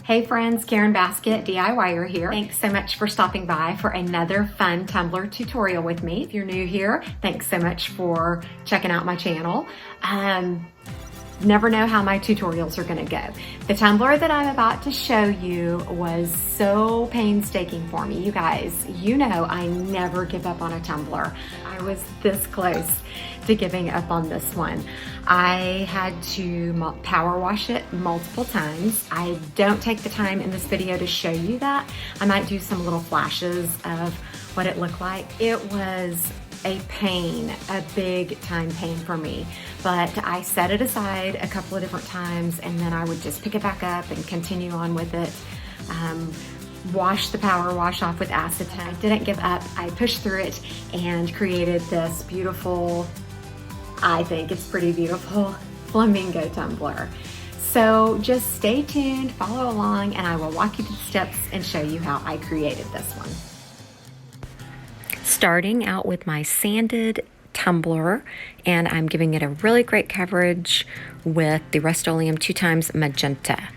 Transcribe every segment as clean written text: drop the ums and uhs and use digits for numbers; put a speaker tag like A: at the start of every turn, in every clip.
A: Hey friends, Karen Baskett, DIYer here. Thanks so much for stopping by for another fun tumbler tutorial with me. If you're new here, thanks so much for checking out my channel. Never know how my tutorials are gonna go. The tumbler that I'm about to show you was so painstaking for me. You guys, you know I never give up on a tumbler. I was this close to giving up on this one. I had to power wash it multiple times. I don't take the time in this video to show you that. I might do some little flashes of what it looked like. It was a pain, a big time pain for me, but I set it aside a couple of different times and then I would just pick it back up and continue on with it. Wash the power wash off with acetone. I didn't give up. I pushed through it and created this beautiful, I think it's pretty beautiful, flamingo tumbler. So just stay tuned, follow along, and I will walk you through the steps and show you how I created this one. Starting out with my sanded tumbler, and I'm giving it a really great coverage with the Rustoleum 2x Magenta.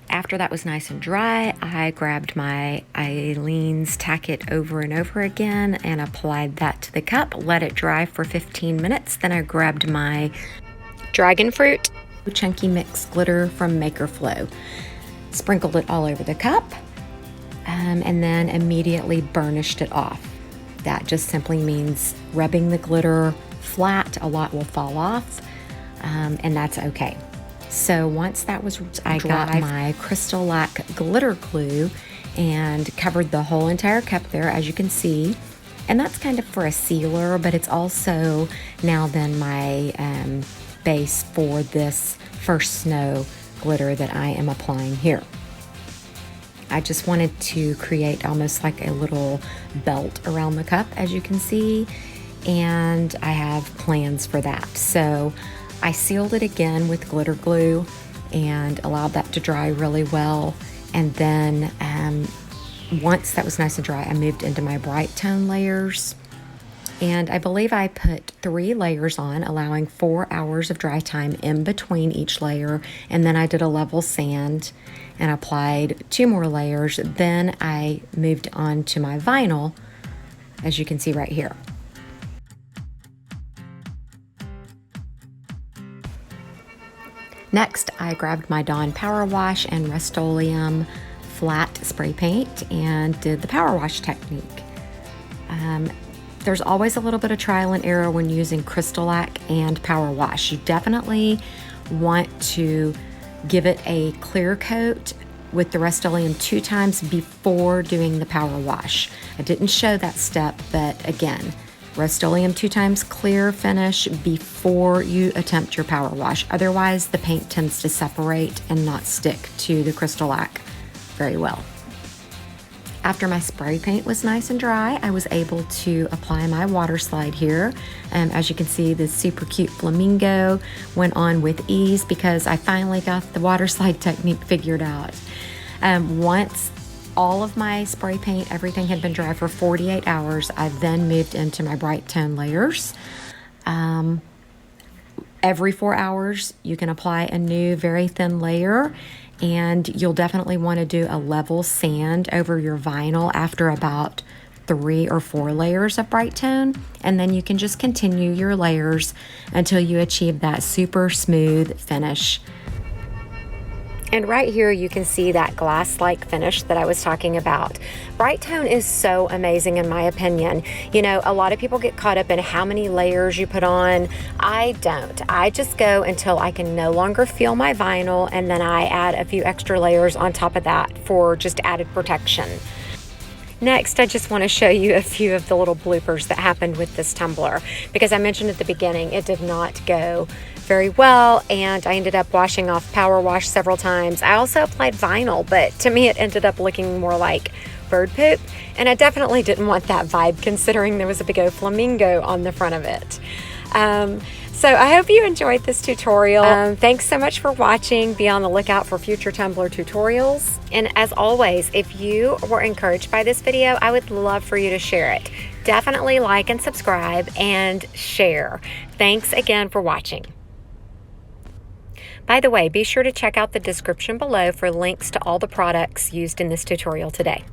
A: After that was nice and dry, I grabbed my Eileen's Tack It Over and Over Again and applied that to the cup, let it dry for 15 minutes. Then I grabbed my Dragon Fruit Chunky Mix Glitter from Makerflo, sprinkled it all over the cup, and then immediately burnished it off. That just simply means rubbing the glitter flat. A lot will fall off, and that's okay. So once that was I got my Crystalac glitter glue and covered the whole entire cup there, as you can see. And that's kind of for a sealer, but it's also now then my base for this first snow glitter that I am applying here. I just wanted to create almost like a little belt around the cup, as you can see, and I have plans for that. So I sealed it again with glitter glue and allowed that to dry really well. And then once that was nice and dry, I moved into my Brite tone layers. And I believe I put 3 layers on, allowing 4 hours of dry time in between each layer. And then I did a level sand and applied 2 more layers. Then I moved on to my vinyl, as you can see right here. Next, I grabbed my Dawn Power Wash and Rustoleum flat spray paint and did the power wash technique. There's always a little bit of trial and error when using Crystalac and power wash. You definitely want to give it a clear coat with the Rustoleum 2x before doing the power wash. I didn't show that step, but again, Rustoleum 2x clear finish before you attempt your power wash. Otherwise, the paint tends to separate and not stick to the Crystalac very well. After my spray paint was nice and dry, I was able to apply my Waterslide here. As you can see, this super cute flamingo went on with ease because I finally got the Waterslide technique figured out. Once all of my spray paint, everything had been dry for 48 hours, I then moved into my Brite tone layers. Every 4 hours, you can apply a new very thin layer, and you'll definitely want to do a level sand over your vinyl after about 3 or 4 layers of Brite tone, and then you can just continue your layers until you achieve that super smooth finish. And right here you can see that glass-like finish that I was talking about. Brite tone is so amazing in my opinion. You know, a lot of people get caught up in how many layers you put on. I don't. I just go until I can no longer feel my vinyl, and then I add a few extra layers on top of that for just added protection. Next, I just want to show you a few of the little bloopers that happened with this tumbler, because I mentioned at the beginning it did not go very well, and I ended up washing off power wash several times. I also applied vinyl, but to me it ended up looking more like bird poop, and I definitely didn't want that vibe considering there was a big old flamingo on the front of it. So I hope you enjoyed this tutorial. Thanks so much for watching. Be on the lookout for future tumbler tutorials. And as always, if you were encouraged by this video, I would love for you to share it. Definitely like and subscribe and share. Thanks again for watching. By the way, be sure to check out the description below for links to all the products used in this tutorial today.